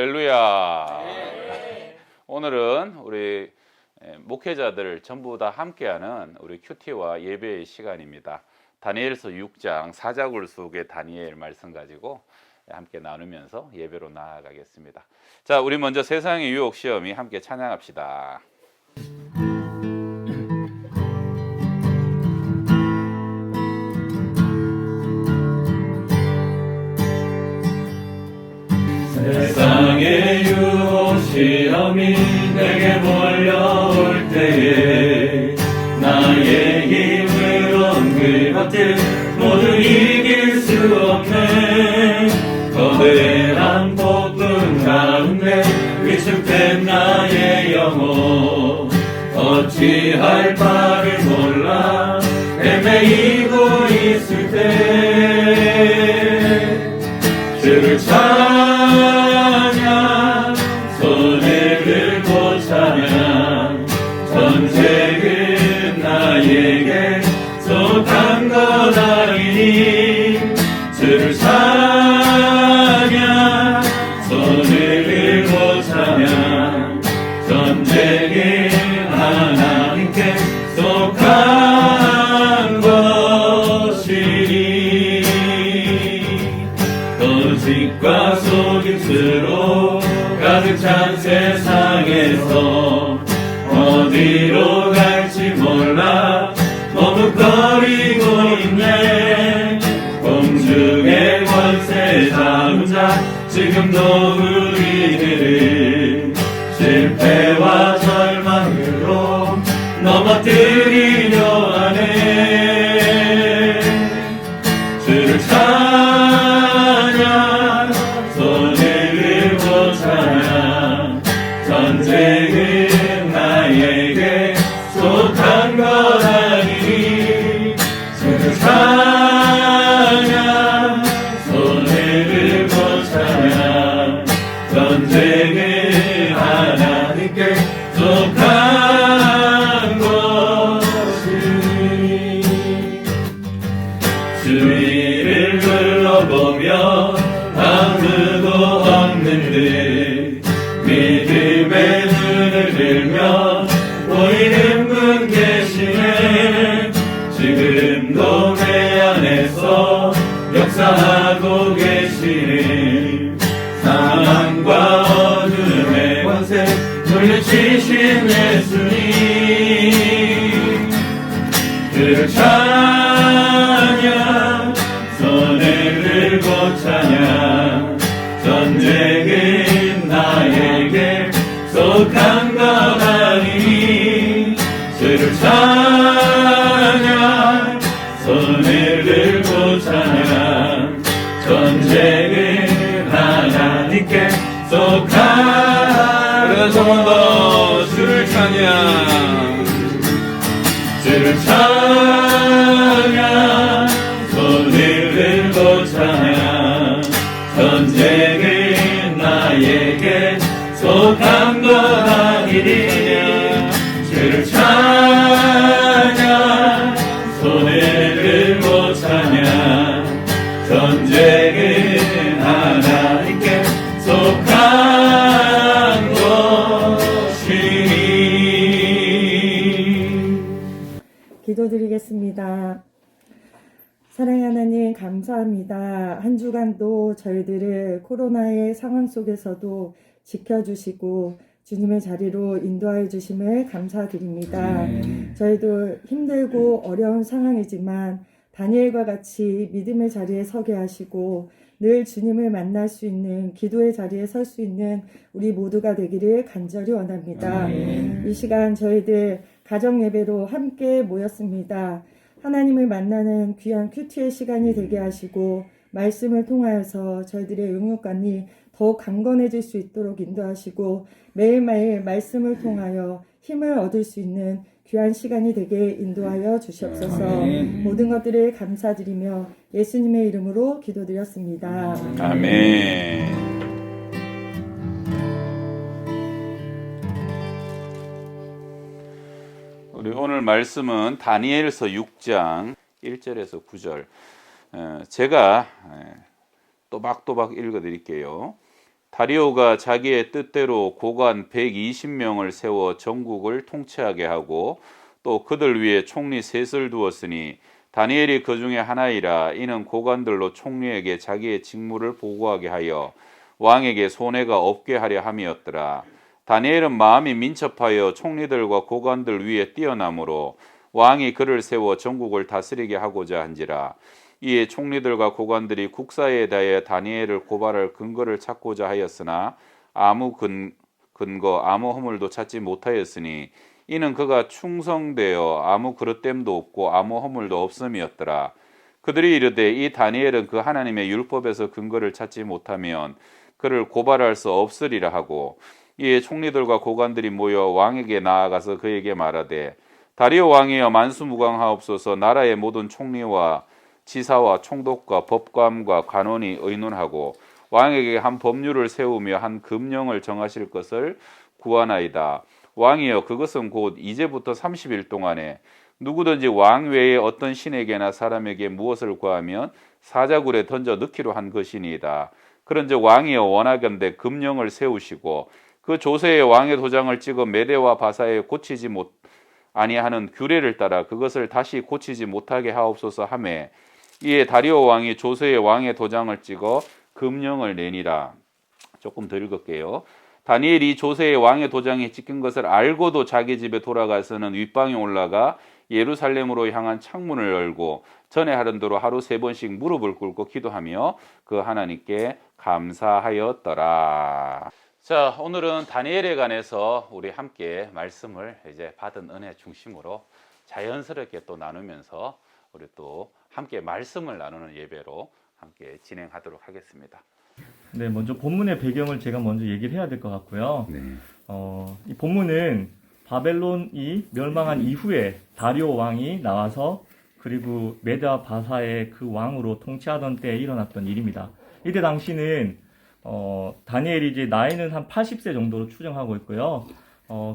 할렐루야. 오늘은 우리 목회자들 전부 다 함께하는 우리 큐티와 예배의 시간입니다. 다니엘서 6장 사자굴 속의 다니엘 말씀 가지고 함께 나누면서 예배로 나아가겠습니다. 자, 우리 먼저 세상의 유혹 시험이 함께 찬양합시다. 세상의 유혹 시험이 내게 몰려올 때에 나의 힘으론 그것들 모두 이길 수 없네. 거대한 폭풍 가운데 위축된 나의 영혼 어찌할 바를 몰라 헤매이고 있을 때 주를 찬양 손을 들고 찬양 전쟁은 나에게 속한 것 아니니 주를 찬양 손을 들고 찬양 전쟁은 하나님께 속한 것이니 거짓과 속임수로 가득 찬 세상에서 어디로 갈지 몰라 머뭇거리고 있네. 공중의 권세 잡은 자 지금도 우리들을 실패와 절망으로 넘어뜨리려 하네. 주를 찬양 손을 들고 찬양 전쟁은 나에게 속한 것 아니니 주를 찬양 손을 들고 찬양 전쟁은 하나님께 속한 것이니 주위를 둘러보며 아무도 없는 듯 믿음의 눈을 들며 보이는 분 계시네. 지금도 내 안에서 역사하고 계시네. 사망과 어둠의 권세 물리치신 예수님 그를 찬양 손을 들고 찬양 전쟁은 나에게 속한 것 아니니 주를 찬양 손을 들고 찬양 전쟁은 하나님께 속한 그래서 한 번 더 주를 찬양 주를 찬양 손을 들고 찬양 전쟁은 나에게 속한 것 아니니 주를 찬양 손을 들고 찬양 전쟁은 하나님께 속한 것이니. 기도드리겠습니다. 사랑의 하나님 감사합니다. 한 주간도 저희들을 코로나의 상황 속에서도 지켜주시고 주님의 자리로 인도하여 주심을 감사드립니다. 저희도 힘들고 어려운 상황이지만 다니엘과 같이 믿음의 자리에 서게 하시고 늘 주님을 만날 수 있는 기도의 자리에 설 수 있는 우리 모두가 되기를 간절히 원합니다. 이 시간 저희들 가정 예배로 함께 모였습니다. 하나님을 만나는 귀한 큐티의 시간이 되게 하시고 말씀을 통하여서 저희들의 영육관이 더욱 강건해질 수 있도록 인도하시고 매일매일 말씀을 통하여 힘을 얻을 수 있는 귀한 시간이 되게 인도하여 주시옵소서. 모든 것들을 감사드리며 예수님의 이름으로 기도드렸습니다. 아멘. 우리 오늘 말씀은 다니엘서 6장 1절에서 9절 제가 또박또박 읽어드릴게요. 다리오가 자기의 뜻대로 고관 120명을 세워 전국을 통치하게 하고 또 그들 위에 총리 셋을 두었으니 다니엘이 그 중에 하나이라. 이는 고관들로 총리에게 자기의 직무를 보고하게 하여 왕에게 손해가 없게 하려 함이었더라. 다니엘은 마음이 민첩하여 총리들과 고관들 위에 뛰어나므로 왕이 그를 세워 전국을 다스리게 하고자 한지라. 이에 총리들과 고관들이 국사에 대하여 다니엘을 고발할 근거를 찾고자 하였으나 아무 근거 아무 허물도 찾지 못하였으니 이는 그가 충성되어 아무 그릇됨도 없고 아무 허물도 없음이었더라. 그들이 이르되 이 다니엘은 그 하나님의 율법에서 근거를 찾지 못하면 그를 고발할 수 없으리라 하고, 이에 총리들과 고관들이 모여 왕에게 나아가서 그에게 말하되 다리오 왕이여 만수무강하옵소서. 나라의 모든 총리와 지사와 총독과 법관과 관원이 의논하고 왕에게 한 법률을 세우며 한 금령을 정하실 것을 구하나이다. 왕이여 그것은 곧 이제부터 30일 동안에 누구든지 왕 외에 어떤 신에게나 사람에게 무엇을 구하면 사자굴에 던져 넣기로 한 것이니이다. 그런즉 왕이여 원하건대 금령을 세우시고 그 조세의 왕의 도장을 찍어 메대와 바사에 고치지 아니하는 규례를 따라 그것을 다시 고치지 못하게 하옵소서 하매, 이에 다리오 왕이 조세의 왕의 도장을 찍어 금령을 내니라. 조금 더 읽을게요. 다니엘이 조세의 왕의 도장이 찍힌 것을 알고도 자기 집에 돌아가서는 윗방에 올라가 예루살렘으로 향한 창문을 열고 전에 하던 대로 하루 3번씩 무릎을 꿇고 기도하며 그 하나님께 감사하였더라. 자, 오늘은 다니엘에 관해서 우리 함께 말씀을 이제 받은 은혜 중심으로 자연스럽게 또 나누면서 우리 또 함께 말씀을 나누는 예배로 함께 진행하도록 하겠습니다. 네, 먼저 본문의 배경을 제가 먼저 얘기를 해야 될 것 같고요. 네. 이 본문은 바벨론이 멸망한 이후에 다리오 왕이 나와서 그리고 메드와 바사의 그 왕으로 통치하던 때에 일어났던 일입니다. 이때 당시는 다니엘이 이제 나이는 한 80세 정도로 추정하고 있고요.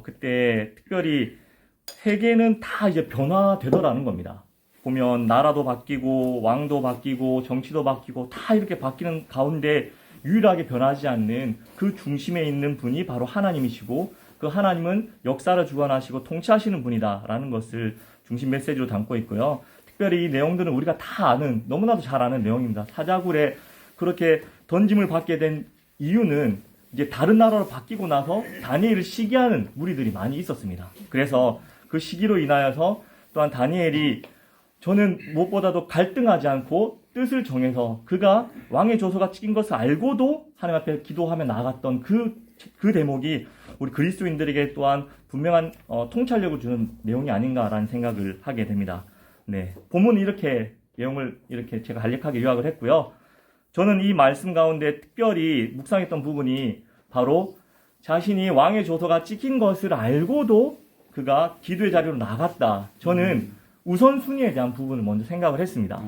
그때 특별히 세계는 다 이제 변화되더라는 겁니다. 보면 나라도 바뀌고 왕도 바뀌고 정치도 바뀌고 다 이렇게 바뀌는 가운데 유일하게 변하지 않는 그 중심에 있는 분이 바로 하나님이시고, 그 하나님은 역사를 주관하시고 통치하시는 분이다라는 것을 중심 메시지로 담고 있고요. 특별히 이 내용들은 우리가 다 아는, 너무나도 잘 아는 내용입니다. 사자굴에 그렇게 던짐을 받게 된 이유는 이제 다른 나라로 바뀌고 나서 다니엘을 시기하는 무리들이 많이 있었습니다. 그래서 그 시기로 인하여서 또한 다니엘이 저는 무엇보다도 갈등하지 않고 뜻을 정해서 그가 왕의 조서가 찍힌 것을 알고도 하나님 앞에 기도하며 나아갔던 그 대목이 우리 그리스도인들에게 또한 분명한 통찰력을 주는 내용이 아닌가라는 생각을 하게 됩니다. 네, 본문은 이렇게 내용을 이렇게 제가 간략하게 요약을 했고요. 저는 이 말씀 가운데 특별히 묵상했던 부분이 바로 자신이 왕의 조서가 찍힌 것을 알고도 그가 기도의 자리로 나갔다. 저는 우선순위에 대한 부분을 먼저 생각을 했습니다.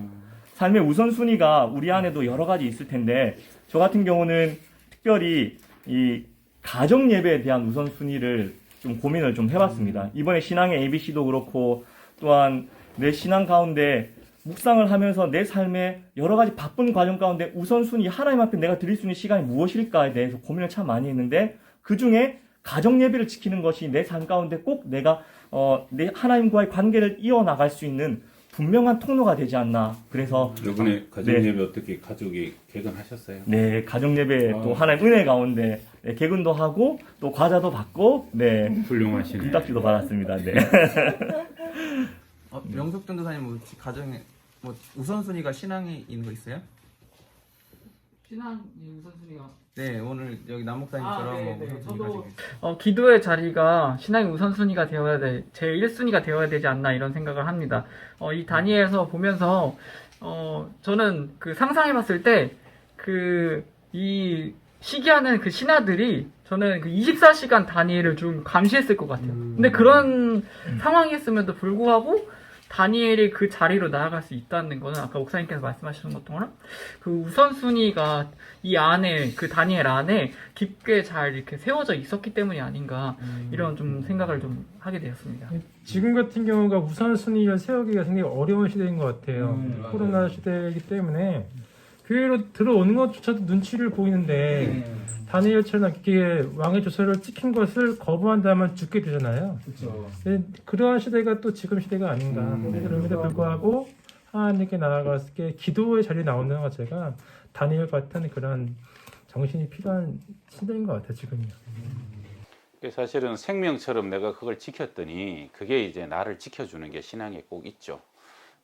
삶의 우선순위가 우리 안에도 여러 가지 있을 텐데, 저 같은 경우는 특별히 이 가정 예배에 대한 우선순위를 좀 고민을 좀 해봤습니다. 이번에 신앙의 ABC도 그렇고 또한 내 신앙 가운데 묵상을 하면서 내 삶의 여러 가지 바쁜 과정 가운데 우선순위, 하나님 앞에 내가 드릴 수 있는 시간이 무엇일까에 대해서 고민을 참 많이 했는데, 그 중에 가정 예배를 지키는 것이 내 삶 가운데 꼭 내가 내 하나님과의 관계를 이어나갈 수 있는 분명한 통로가 되지 않나. 그래서 이번에 가정 예배 어떻게 가족이 개근하셨어요? 네, 가정 예배 또 하나님 은혜 가운데 개근도 하고 또 과자도 받고 훌륭하시네. 빈딱지도 받았습니다. 네. 명석 전도사님 혹시 가정에 우선순위가 신앙이 있는 거 있어요? 신앙이 우선순위가 네, 오늘 여기 남목사님처럼 네네. 우선순위 저도 가지고 기도의 자리가 신앙의 우선순위가 되어야 돼, 제 1순위가 되어야 되지 않나 이런 생각을 합니다. 이 다니엘에서 보면서 저는 그 상상해봤을 때 이 시기하는 그 신하들이 저는 그 24시간 다니엘을 좀 감시했을 것 같아요. 근데 그런 상황이었음에도 불구하고 다니엘이 그 자리로 나아갈 수 있다는 거는 아까 목사님께서 말씀하시는 것처럼 그 우선순위가 이 안에, 그 다니엘 안에 깊게 잘 이렇게 세워져 있었기 때문이 아닌가 이런 좀 생각을 좀 하게 되었습니다. 지금 같은 경우가 우선순위를 세우기가 굉장히 어려운 시대인 것 같아요. 코로나 시대이기 때문에 교회로 들어오는 것조차도 눈치를 보이는데 다니엘처럼 이렇게 왕의 조서를 찍힌 것을 거부한다면 죽게 되잖아요. 그러한 시대가 또 지금 시대가 아닌가. 그럼에도 불구하고 하나님께 나아가서 기도의 자리에 나온다는 것 자체가 다니엘 같은 그런 정신이 필요한 시대인 것 같아요, 지금요. 사실은 생명처럼 내가 그걸 지켰더니 그게 이제 나를 지켜주는 게 신앙에 꼭 있죠.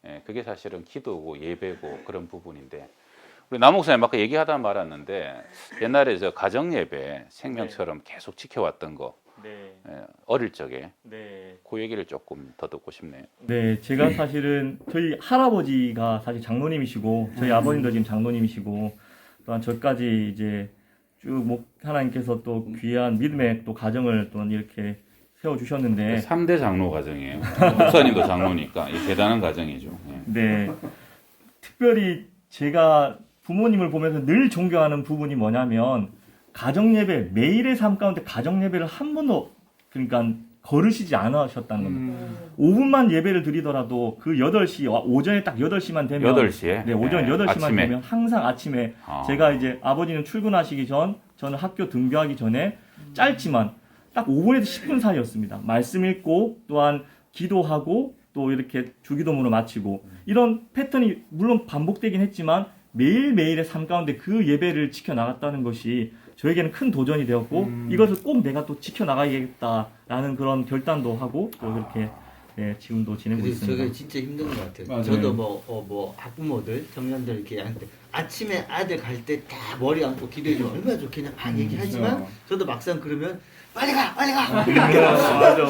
예, 그게 사실은 기도고 예배고 그런 부분인데 우리 남 목사님 아까 얘기하다 말았는데 옛날에 저 가정 예배 생명처럼 계속 지켜왔던 거 네. 예, 어릴 적에 네. 그 얘기를 조금 더 듣고 싶네요. 네, 제가 사실은 저희 할아버지가 사실 장로님이시고 저희 아버님도 지금 장로님이시고 또한 저까지 이제 쭉 하나님께서 또 귀한 믿음의 또 가정을 또 이렇게 세워주셨는데 3대 장로 가정이에요. 목사님도 장로니까 이 대단한 가정이죠. 예. 네, 특별히 제가 부모님을 보면서 늘 존경하는 부분이 뭐냐면 가정예배, 매일의 삶 가운데 가정예배를 한 번도 그러니까 거르시지 않으셨다는 겁니다. 5분만 예배를 드리더라도 그 8시, 오전에 딱 8시만 되면 8시에? 네, 오전 네, 8시만 아침에. 되면 항상 아침에 아. 제가 이제 아버지는 출근하시기 전, 저는 학교 등교하기 전에 짧지만 딱 5분에서 10분 사이였습니다. 말씀 읽고 또한 기도하고 또 이렇게 주기도문을 마치고 이런 패턴이 물론 반복되긴 했지만 매일매일의 삶 가운데 그 예배를 지켜나갔다는 것이 저에게는 큰 도전이 되었고 이것을 꼭 내가 또 지켜나가야겠다라는 그런 결단도 하고 또 그렇게 네, 지금도 지내고 근데 있습니다. 저게 진짜 힘든 것 같아요. 맞아요. 저도 뭐 학부모들, 청년들 이렇게 하는데 아침에 아들 갈 때 다 머리 감고 기도해주면 얼마나 좋겠냐 막 얘기하지만 저도 막상 그러면 빨리 가 이렇게 맞아.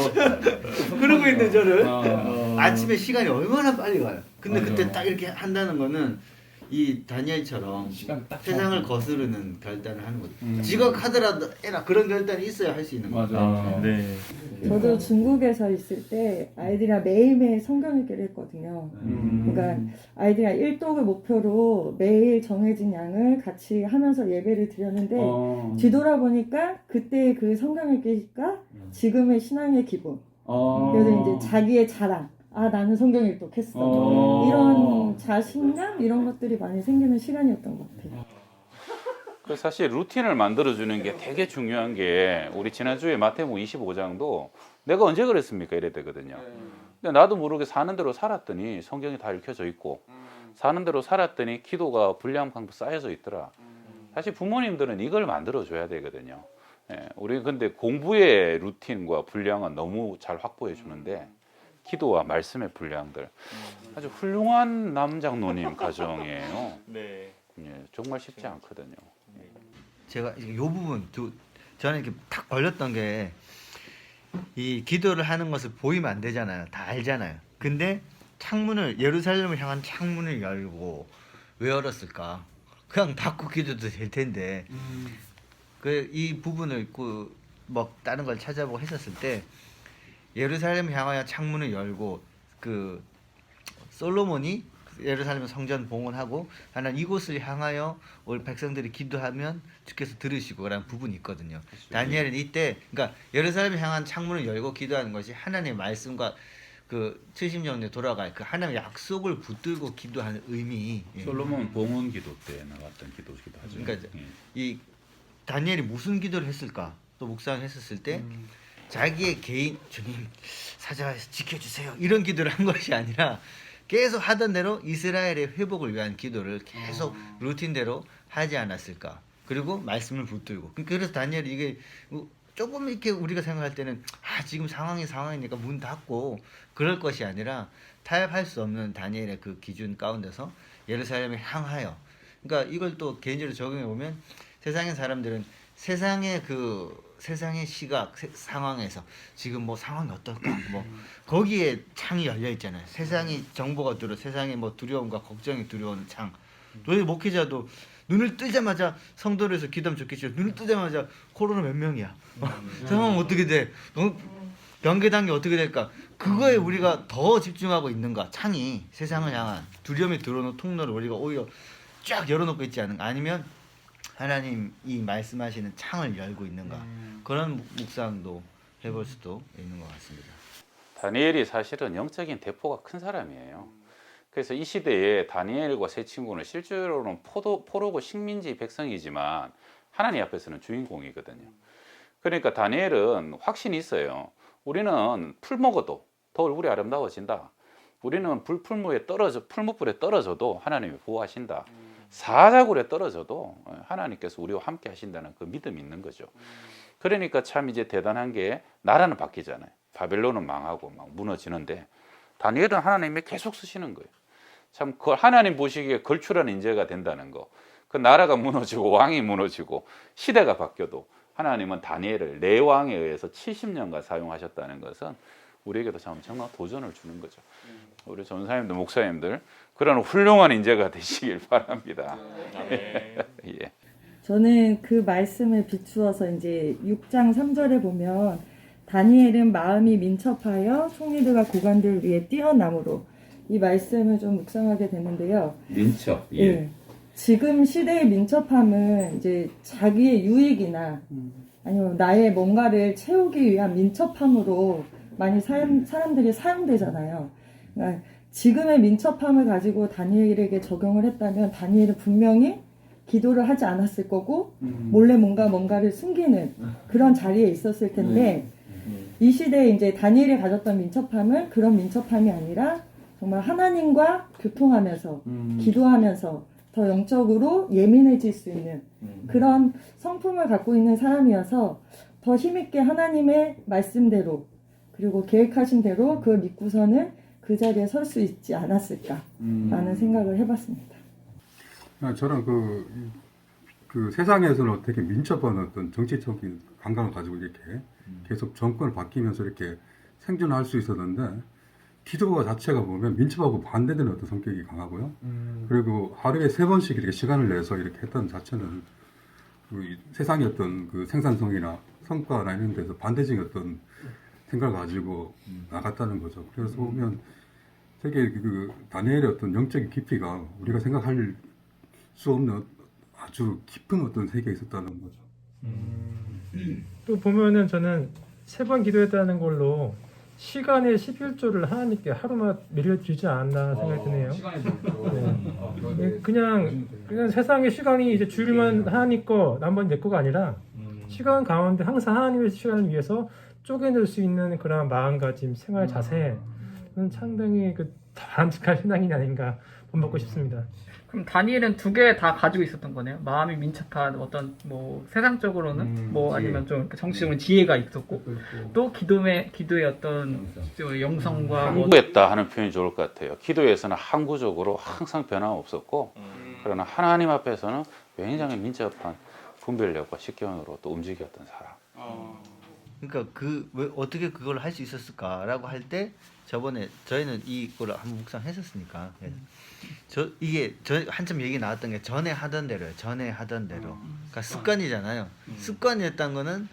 그러고 있는 저를 아. 아침에 시간이 얼마나 빨리 가요. 근데 맞아요. 그때 딱 이렇게 한다는 거는 이 다니엘처럼 시간 딱 세상을 거스르는 결단을 하는 거죠. 음. 지각하더라도 에라 그런 결단이 있어야 할 수 있는 거죠. 아, 네. 저도 중국에서 있을 때 아이들이랑 매일매일 성경 읽기를 했거든요. 그러니까 아이들이랑 일독을 목표로 매일 정해진 양을 같이 하면서 예배를 드렸는데 뒤돌아보니까 그때 그 성경 읽기가 지금의 신앙의 기본. 그래서 이제 자기의 자랑. 아, 나는 성경 일독했어. 이런 자신감 이런 것들이 많이 생기는 시간이었던 것 같아요. 그 사실 루틴을 만들어주는 게 되게 중요한 게 우리 지난주에 마태복음 25장도 내가 언제 그랬습니까? 이래 되거든요. 근데 나도 모르게 사는 대로 살았더니 성경이 다 읽혀져 있고 사는 대로 살았더니 기도가 분량 방법 쌓여져 있더라. 사실 부모님들은 이걸 만들어줘야 되거든요. 예, 우리 근데 공부의 루틴과 분량은 너무 잘 확보해 주는데 기도와 말씀의 분량들 아주 훌륭한 남장로님 가정이에요. 네. 예, 정말 쉽지 않거든요. 제가 이 부분 저는 이렇게 탁 걸렸던 게 이 기도를 하는 것을 보이면 안 되잖아요. 다 알잖아요. 근데 창문을 예루살렘을 향한 창문을 열고 왜 열었을까? 그냥 닫고 기도도 될 텐데 그 이 부분을 뭐 다른 걸 찾아보고 했었을 때 예루살렘을 향하여 창문을 열고 그 솔로몬이 예루살렘 성전 봉헌하고 하나님 이곳을 향하여 우리 백성들이 기도하면 주께서 들으시고 그런 부분이 있거든요. 다니엘은 이때 그러니까 예루살렘을 향한 창문을 열고 기도하는 것이 하나님의 말씀과 그 70년에 돌아갈 그 하나님의 약속을 붙들고 기도하는 의미. 솔로몬 봉헌 기도 때 나갔던 기도기도 하죠. 그러니까 이 다니엘이 무슨 기도를 했을까? 또 묵상을 했었을 때 자기의 개인 주님 사자에서 지켜주세요 이런 기도를 한 것이 아니라 계속 하던 대로 이스라엘의 회복을 위한 기도를 계속 루틴대로 하지 않았을까. 그리고 말씀을 붙들고. 그래서 다니엘이 이게 조금 이렇게 우리가 생각할 때는 지금 상황이니까 문 닫고 그럴 것이 아니라 타협할 수 없는 다니엘의 그 기준 가운데서 예루살렘에 향하여. 그러니까 이걸 또 개인적으로 적용해 보면 세상의 사람들은 세상의 시각, 상황에서 지금 뭐 상황이 어떨까? 뭐 거기에 창이 열려 있잖아요. 세상이 정보가 세상의 뭐 두려움과 걱정이 들어오는 창. 저희 목회자도 눈을 뜨자마자 성도로서 기도하면 좋겠죠. 눈을 뜨자마자 코로나 몇 명이야. 상황 어떻게 돼? 경계 단계 어떻게 될까? 그거에 우리가 더 집중하고 있는가? 창이 세상을 향한 두려움이 들어오는 통로를 우리가 오히려 쫙 열어놓고 있지 않은가? 아니면 하나님이 말씀하시는 창을 열고 있는가? 그런 묵상도 해볼 수도 있는 것 같습니다. 다니엘이 사실은 영적인 대포가 큰 사람이에요. 그래서 이 시대에 다니엘과 세 친구는 실제로는 포로고 식민지 백성이지만 하나님 앞에서는 주인공이거든요. 그러니까 다니엘은 확신이 있어요. 우리는 풀 먹어도 더 얼굴이 아름다워진다. 우리는 풀무불에 떨어져도 하나님이 보호하신다. 사자굴에 떨어져도 하나님께서 우리와 함께 하신다는 그 믿음이 있는 거죠. 그러니까 참 이제 대단한 게 나라는 바뀌잖아요. 바벨론은 망하고 막 무너지는데 다니엘은 하나님이 계속 쓰시는 거예요. 참 그 하나님 보시기에 걸출한 인재가 된다는 거. 그 나라가 무너지고 왕이 무너지고 시대가 바뀌어도 하나님은 다니엘을 내 왕에 의해서 70년간 사용하셨다는 것은 우리에게도 참 정말 도전을 주는 거죠. 우리 전사님들, 목사님들 그런 훌륭한 인재가 되시길 바랍니다. 예. 저는 그 말씀을 비추어서 이제 6장 3절에 보면 다니엘은 마음이 민첩하여 총리들과 고관들 위에 뛰어남으로 이 말씀을 좀 묵상하게 되는데요. 민첩. 예. 지금 시대의 민첩함은 이제 자기의 유익이나 아니면 나의 뭔가를 채우기 위한 민첩함으로 많이 사람들이 사용되잖아요. 그러니까 지금의 민첩함을 가지고 다니엘에게 적용을 했다면 다니엘은 분명히 기도를 하지 않았을 거고 몰래 뭔가를 숨기는 그런 자리에 있었을 텐데 이 시대에 이제 다니엘이 가졌던 민첩함은 그런 민첩함이 아니라 정말 하나님과 교통하면서 기도하면서 더 영적으로 예민해질 수 있는 그런 성품을 갖고 있는 사람이어서 더 힘있게 하나님의 말씀대로 그리고 계획하신 대로 그걸 믿고서는 그 자리에 설 수 있지 않았을까라는 생각을 해봤습니다. 저는 그 세상에서는 어떻게 민첩한 어떤 정치적인 감각을 가지고 이렇게 계속 정권을 바뀌면서 이렇게 생존할 수 있었는데 기도가 자체가 보면 민첩하고 반대되는 어떤 성격이 강하고요. 그리고 하루에 3번씩 이렇게 시간을 내서 이렇게 했던 자체는 그 세상의 어떤 그 생산성이나 성과나 이런 데서 반대적인 어떤 생각을 가지고 나갔다는 거죠. 그래서 보면 되게 그 다니엘의 어떤 영적인 깊이가 우리가 생각할 수 없는 아주 깊은 어떤 세계에 있었다는 거죠. 또 보면은 저는 3번 기도했다는 걸로 시간의 11조를 하나님께 하루만 밀려주지 않았나 생각이 드네요. 네. 그냥 세상의 시간이 이제 주일만 하나님 거, 나머지 내 거가 아니라 시간 가운데 항상 하나님의 시간을 위해서 쪼개낼 수 있는 그런 마음가짐, 생활 자세는 상당히 바람직한 신앙이 아닌가 본받고 싶습니다. 그럼 다니엘은 2개 다 가지고 있었던 거네요. 마음이 민첩한 어떤 뭐 세상적으로는 뭐 아니면 좀 정치적으로 지혜가 있었고 또 기도의 어떤 영성과 항구했다 하는 표현이 좋을 것 같아요. 기도에서는 항구적으로 항상 변함없었고 그러나 하나님 앞에서는 굉장히 민첩한 분별력과 식견으로 또 움직였던 사람. 그러니까 왜 어떻게 그걸 할 수 있었을까라고 할 때 저번에 저희는 이거를 한번 묵상했었으니까 저 한참 얘기 나왔던 게 전에 하던 대로예요. 그러니까 습관이잖아요. 습관이었던 거는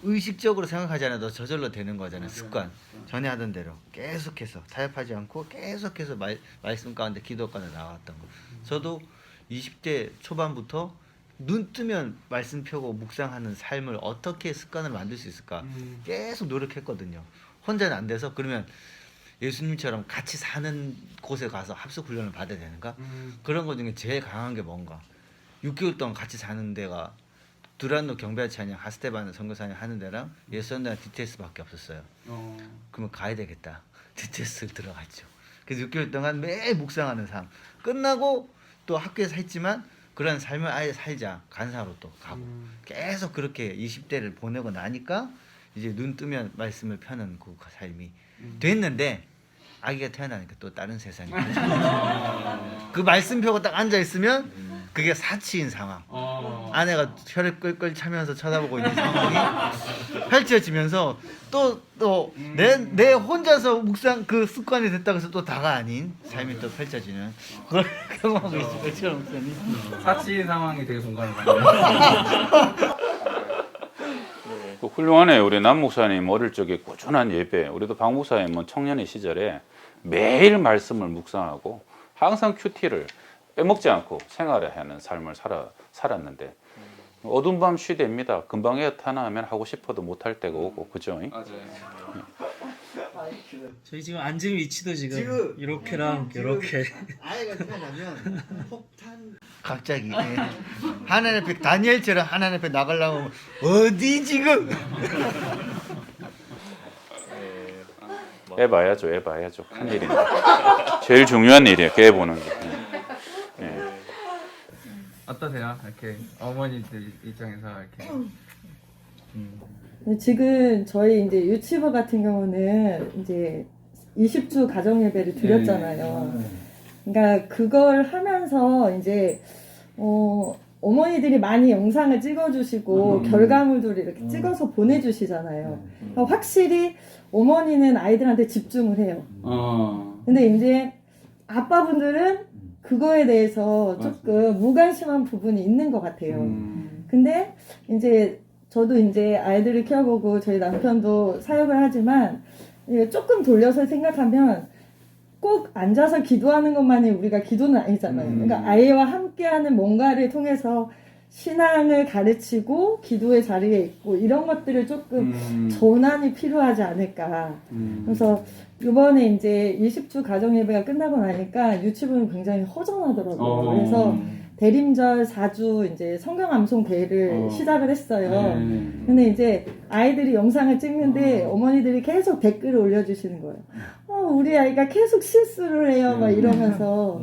의식적으로 생각하지 않아도 저절로 되는 거잖아요. 습관. 전에 하던 대로 계속해서 타협하지 않고 계속해서 말씀 가운데 기도 가운데 나왔던 거. 저도 20대 초반부터 눈 뜨면 말씀 펴고 묵상하는 삶을 어떻게 습관을 만들 수 있을까 계속 노력했거든요. 혼자는 안 돼서 그러면 예수님처럼 같이 사는 곳에 가서 합숙 훈련을 받아야 되는가? 그런 것 중에 제일 강한 게 뭔가 6개월 동안 같이 사는 데가 두란노 경배 찬양 하스테반 선교 찬양 하는 데랑 예수님이랑 DTS밖에 없었어요. 그러면 가야 되겠다. DTS 들어갔죠. 그래서 6개월 동안 매일 묵상하는 삶 끝나고 또 학교에서 했지만 그런 삶을 아예 살자. 간사로 또 가고 계속 그렇게 20대를 보내고 나니까 이제 눈 뜨면 말씀을 펴는 그 삶이 됐는데 아기가 태어나니까 또 다른 세상이 그 말씀 펴고 딱 앉아 있으면 그게 사치인 상황. 아내가 혀를 끌끌 차면서 쳐다보고 있는 상황이 펼쳐지면서 또 내 혼자서 묵상 그 습관이 됐다고 해서 또 다가 아닌 삶이 또 펼쳐지는 그걸 경험하고 있습니다. 지금 목사님. 사치 상황이 되게 공감을 받네요. 훌륭하네요. 우리 남 목사님 어릴 적에 꾸준한 예배, 우리도 박 목사님은 청년의 시절에 매일 말씀을 묵상하고 항상 큐티를 빼먹지 않고 생활하는 삶을 살았는데 어두운 밤 쉬됩니다. 금방 애 하나 하면 하고 싶어도 못할 때가 오고 그죠? 맞아요. 저희 지금 앉은 위치도 지금 이렇게랑 이렇게. 아이가 태어나면 폭탄 갑자기 하나님 앞에 다니엘처럼 하나님 앞에 나가려고 어디 지금 애 봐야죠. 큰일인데. 제일 중요한 일이에요. 애 보는 게. 예. 어떠세요? 이렇게 어머니들 입장에서 이렇게 지금 저희 이제 유치부 같은 경우는 이제 20주 가정 예배를 드렸잖아요. 그러니까 그걸 하면서 이제 어머니들이 많이 영상을 찍어주시고 결과물들을 이렇게 찍어서 보내주시잖아요. 그러니까 확실히 어머니는 아이들한테 집중을 해요. 근데 이제 아빠분들은 그거에 대해서 조금 무관심한 부분이 있는 것 같아요. 근데 이제 저도 이제 아이들을 키워보고 저희 남편도 사역을 하지만 조금 돌려서 생각하면 꼭 앉아서 기도하는 것만이 우리가 기도는 아니잖아요. 그러니까 아이와 함께하는 뭔가를 통해서 신앙을 가르치고 기도의 자리에 있고 이런 것들을 조금 전환이 필요하지 않을까. 그래서 이번에 이제 20주 가정 예배가 끝나고 나니까 유치부는 굉장히 허전하더라고요. 그래서 대림절 4주 이제 성경 암송 대회를 시작을 했어요. 근데 이제 아이들이 영상을 찍는데 어머니들이 계속 댓글을 올려주시는 거예요. 우리 아이가 계속 실수를 해요. 막 이러면서.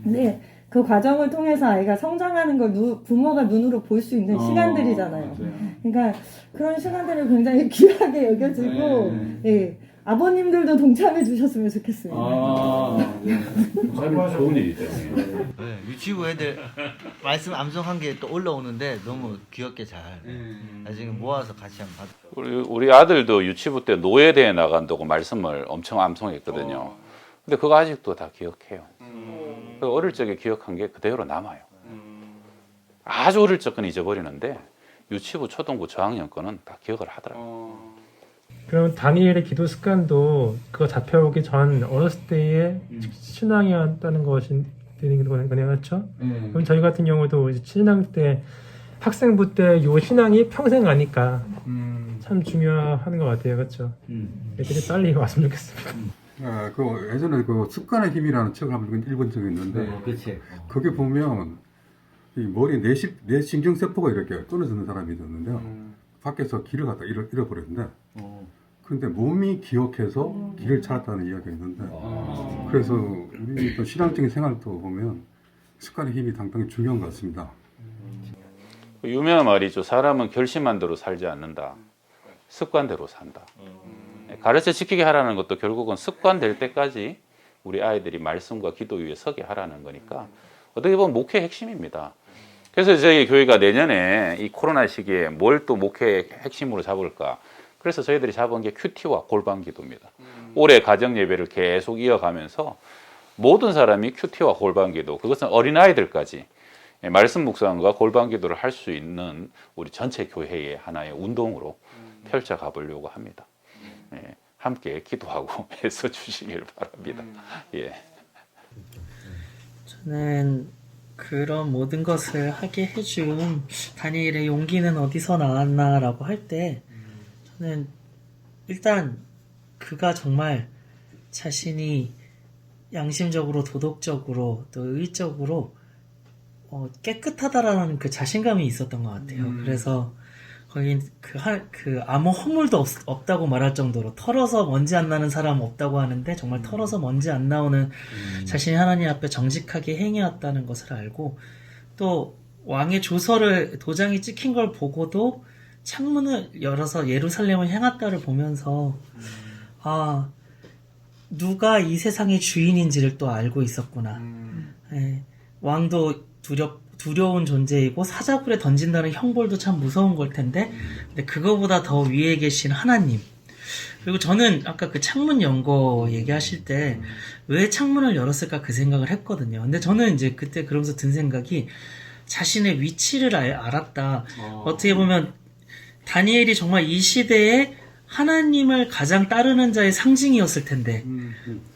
근데 그 과정을 통해서 아이가 성장하는 걸 부모가 눈으로 볼 수 있는 시간들이잖아요. 그러니까 그런 시간들을 굉장히 귀하게 여겨지고, 예. 아버님들도 동참해 주셨으면 좋겠습니다. 좋은 일이죠. 유치부 애들 말씀 암송한 게 또 올라오는데 너무 귀엽게 잘 나중에 모아서 같이 한번 받을게요. 우리 아들도 유치부 때 노예대회 나간다고 말씀을 엄청 암송했거든요. 근데 그거 아직도 다 기억해요. 그 어릴 적에 기억한 게 그대로 남아요. 아주 어릴 적 건 잊어버리는데 유치부 초등부 저학년 거는 다 기억을 하더라고요. 그럼 다니엘의 기도 습관도 그거 잡혀오기 전 어렸을 때의 신앙이었다는 것이 되는 거네요, 그렇죠? 그럼 저희 같은 경우도 이제 신앙 때 학생부 때 요 신앙이 평생 가니까 참 중요한 것 같아요, 그렇죠? 애들이 빨리 왔으면 좋겠습니다. 그 예전에 그 습관의 힘이라는 책을 한번 읽은 적이 있는데 거기 보면 이 머리 내 신경세포가 이렇게 끊어지는 사람이 있었는데요. 밖에서 길을 갖다 잃어버렸는데 근데 몸이 기억해서 길을 찾았다는 이야기가 있는데 그래서 우리 또 신앙적인 생활도 보면 습관의 힘이 상당히 중요한 것 같습니다. 유명한 말이죠. 사람은 결심한 대로 살지 않는다. 습관대로 산다. 가르쳐 지키게 하라는 것도 결국은 습관 될 때까지 우리 아이들이 말씀과 기도 위에 서게 하라는 거니까 어떻게 보면 목회의 핵심입니다. 그래서 저희 교회가 내년에 이 코로나 시기에 뭘 또 목회의 핵심으로 잡을까? 그래서 저희들이 잡은 게 큐티와 골방 기도입니다. 올해 가정 예배를 계속 이어가면서 모든 사람이 큐티와 골방 기도, 그것은 어린아이들까지 말씀 묵상과 골방 기도를 할 수 있는 우리 전체 교회의 하나의 운동으로 펼쳐 가보려고 합니다. 함께 기도하고 애써 주시길 바랍니다. 예. 저는 그런 모든 것을 하게 해준 다니엘의 용기는 어디서 나왔나라고 할 때 저는 일단 그가 정말 자신이 양심적으로 도덕적으로 또 의적으로 깨끗하다라는 그 자신감이 있었던 것 같아요. 그래서 거긴 아무 허물도 없다고 말할 정도로 털어서 먼지 안 나는 사람 없다고 하는데 정말 털어서 먼지 안 나오는 자신이 하나님 앞에 정직하게 행해왔다는 것을 알고 또 왕의 조서를 도장이 찍힌 걸 보고도 창문을 열어서 예루살렘을 향했다를 보면서 아 누가 이 세상의 주인인지를 또 알고 있었구나. 왕도 두려운 존재이고 사자굴에 던진다는 형벌도 참 무서운 걸 텐데 근데 그거보다 더 위에 계신 하나님 그리고 저는 아까 그 창문 연 거 얘기하실 때 왜 창문을 열었을까 그 생각을 했거든요. 근데 저는 이제 그때 그러면서 든 생각이 자신의 위치를 알았다. 어떻게 보면 다니엘이 정말 이 시대에 하나님을 가장 따르는 자의 상징이었을 텐데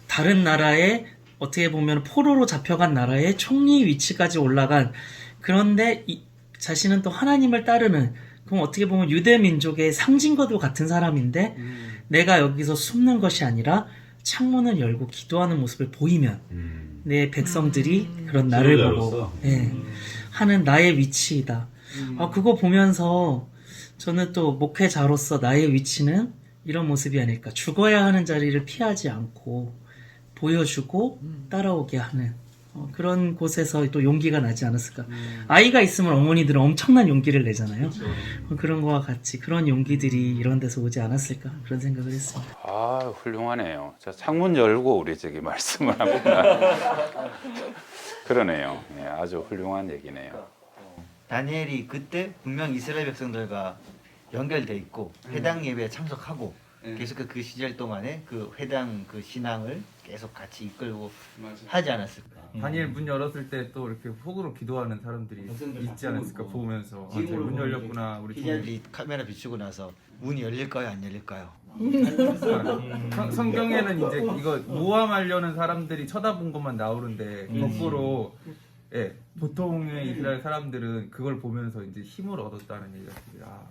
다른 나라에 어떻게 보면 포로로 잡혀간 나라의 총리 위치까지 올라간 그런데 자신은 또 하나님을 따르는 그럼 어떻게 보면 유대 민족의 상징과도 같은 사람인데 내가 여기서 숨는 것이 아니라 창문을 열고 기도하는 모습을 보이면 내 백성들이 그런 나를 보고 예, 하는 나의 위치이다. 그거 보면서 저는 또 목회자로서 나의 위치는 이런 모습이 아닐까. 죽어야 하는 자리를 피하지 않고 보여주고 따라오게 하는 그런 곳에서 또 용기가 나지 않았을까. 아이가 있으면 어머니들은 엄청난 용기를 내잖아요. 그런 거와 같이 그런 용기들이 이런 데서 오지 않았을까 그런 생각을 했습니다. 아, 훌륭하네요. 자, 창문 열고 우리 저기 말씀을 합니다. 그러네요. 예, 아주 훌륭한 얘기네요. 다니엘이 그때 분명 이스라엘 백성들과 연결돼 있고 회당 예배에 참석하고 계속 그 시절 동안에 그 회당 그 신앙을 계속 같이 이끌고 하지 않았을까. 다니엘 문 열었을 때 또 이렇게 속으로 기도하는 사람들이 있지 않았을까 보면서 문 열렸구나 우리 이 카메라 비추고 나서 문이 열릴까요 안 열릴까요? 성경에는 이제 이거 모함하려는 사람들이 쳐다본 것만 나오는데 거꾸로 예, 보통의 이스라엘 사람들은 그걸 보면서 이제 힘을 얻었다는 얘기가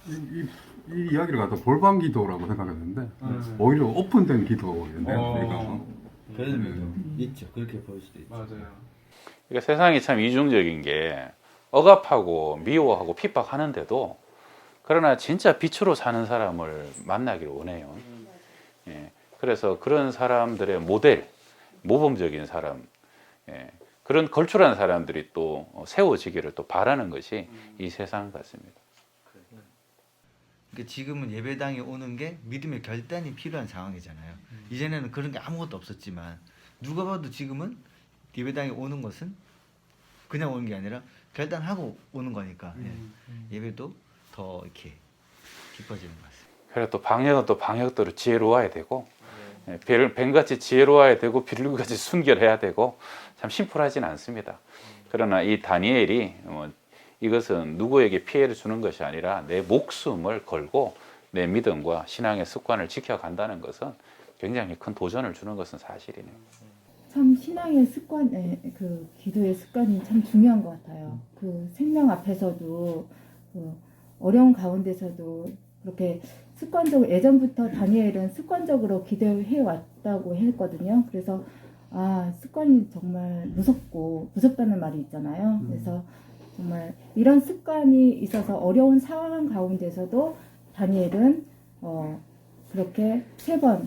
이 이야기를 갖다 볼방 기도라고 생각했는데 오히려 오픈된 기도였네요. 있죠. 그렇게 볼 수도 있죠. 맞아요. 그러니까 세상이 참 이중적인 게 억압하고 미워하고 핍박하는데도 그러나 진짜 빛으로 사는 사람을 만나기를 원해요. 예, 그래서 그런 사람들의 모델, 모범적인 사람, 예, 그런 걸출한 사람들이 또 세워지기를 또 바라는 것이 이 세상 같습니다. 그러니까 지금은 예배당에 오는 게 믿음의 결단이 필요한 상황이잖아요. 이전에는 그런 게 아무것도 없었지만 누가 봐도 지금은 예배당에 오는 것은 그냥 오는 게 아니라 결단하고 오는 거니까 예배도 더 이렇게 깊어지는 것 같습니다. 그래 또 방역은 또 방역대로 지혜로워야 되고 뱀같이 지혜로워야 되고 비둘기같이 순결해야 되고 참 심플하진 않습니다. 그러나 이 다니엘이 이것은 누구에게 피해를 주는 것이 아니라 내 목숨을 걸고 내 믿음과 신앙의 습관을 지켜간다는 것은 굉장히 큰 도전을 주는 것은 사실이네요. 참 신앙의 습관에 그 기도의 습관이 참 중요한 것 같아요. 그 생명 앞에서도 그 어려운 가운데서도 그렇게 습관적으로 예전부터 다니엘은 습관적으로 기도해 왔다고 했거든요. 그래서 습관이 정말 무섭다는 말이 있잖아요. 그래서 정말 이런 습관이 있어서 어려운 상황 가운데서도 다니엘은 그렇게 3번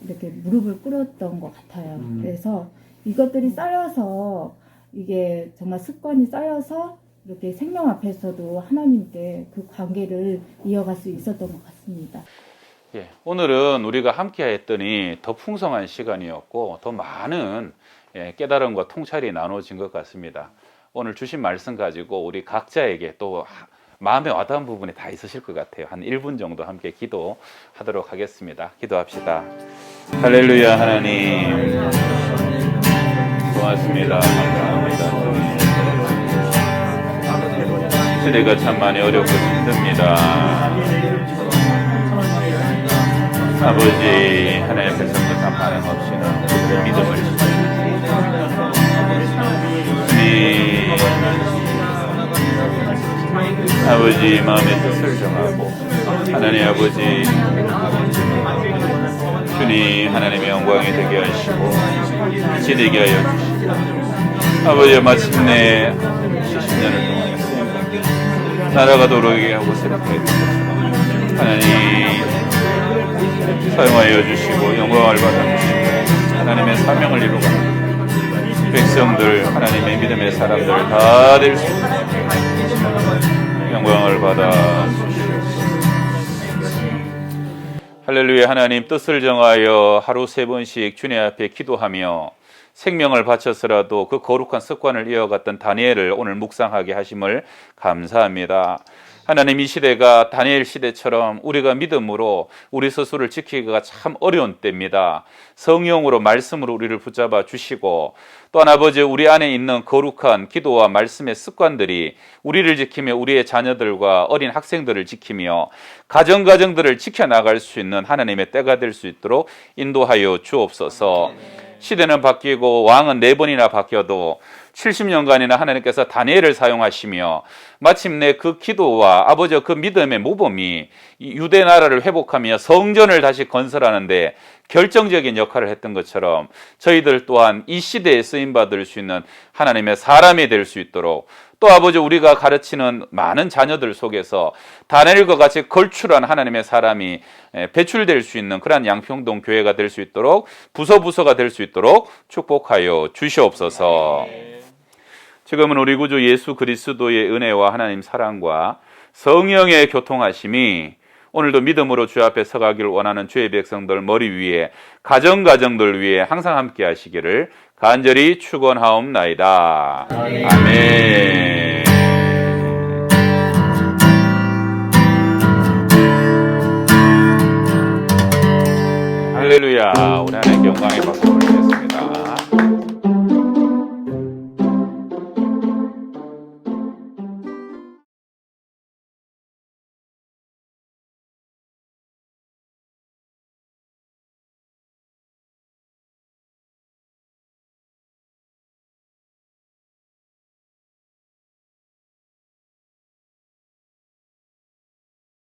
이렇게 무릎을 꿇었던 것 같아요. 그래서 이것들이 쌓여서 이게 정말 습관이 쌓여서 이렇게 생명 앞에서도 하나님께 그 관계를 이어갈 수 있었던 것 같습니다. 예, 오늘은 우리가 함께 했더니 더 풍성한 시간이었고 더 많은 깨달음과 통찰이 나눠진 것 같습니다. 오늘 주신 말씀 가지고 우리 각자에게 또 마음에 와닿은 부분이 다 있으실 것 같아요. 한 1분 정도 함께 기도하도록 하겠습니다. 기도합시다. 할렐루야. 하나님 고맙습니다. 감사합니다. 시대가 참 많이 어렵고 힘듭니다. 아버지, 하나님의 백성들 다 반응없이는 믿음을 주님, 아버지 마음의 뜻을 정하고 하나님 아버지 주님 하나님의 영광이 되게 하시고 지되게 하여 주시고 아버지 마침내 70년을 동안 나라가 도로게 하고 새롭게 해주셔서 하나님 사용하여 주시고 영광을 받아주시고 하나님의 사명을 이루고 백성들 하나님의 믿음의 사람들 다 될 수 있는 영광을 받아 주시옵소서. 할렐루야. 하나님 뜻을 정하여 하루 3번씩 주님 앞에 기도하며 생명을 바쳐서라도 그 거룩한 습관을 이어갔던 다니엘을 오늘 묵상하게 하심을 감사합니다. 하나님 이 시대가 다니엘 시대처럼 우리가 믿음으로 우리 스스로를 지키기가 참 어려운 때입니다. 성령으로 말씀으로 우리를 붙잡아 주시고 또한 아버지 우리 안에 있는 거룩한 기도와 말씀의 습관들이 우리를 지키며 우리의 자녀들과 어린 학생들을 지키며 가정들을 지켜나갈 수 있는 하나님의 때가 될 수 있도록 인도하여 주옵소서. 시대는 바뀌고 왕은 4번이나 바뀌어도 70년간이나 하나님께서 다니엘을 사용하시며 마침내 그 기도와 아버지의 그 믿음의 모범이 유대 나라를 회복하며 성전을 다시 건설하는데 결정적인 역할을 했던 것처럼 저희들 또한 이 시대에 쓰임받을 수 있는 하나님의 사람이 될 수 있도록, 또 아버지 우리가 가르치는 많은 자녀들 속에서 다니엘과 같이 걸출한 하나님의 사람이 배출될 수 있는 그런 양평동 교회가 될 수 있도록, 부서가 될 수 있도록 축복하여 주시옵소서. 지금은 우리 구주 예수 그리스도의 은혜와 하나님 사랑과 성령의 교통하심이 오늘도 믿음으로 주 앞에 서가기를 원하는 주의 백성들 머리 위에, 가정들 위에 항상 함께 하시기를 간절히 축원하옵나이다. 아멘. 할렐루야. 우리 하나님께 영광의 박수.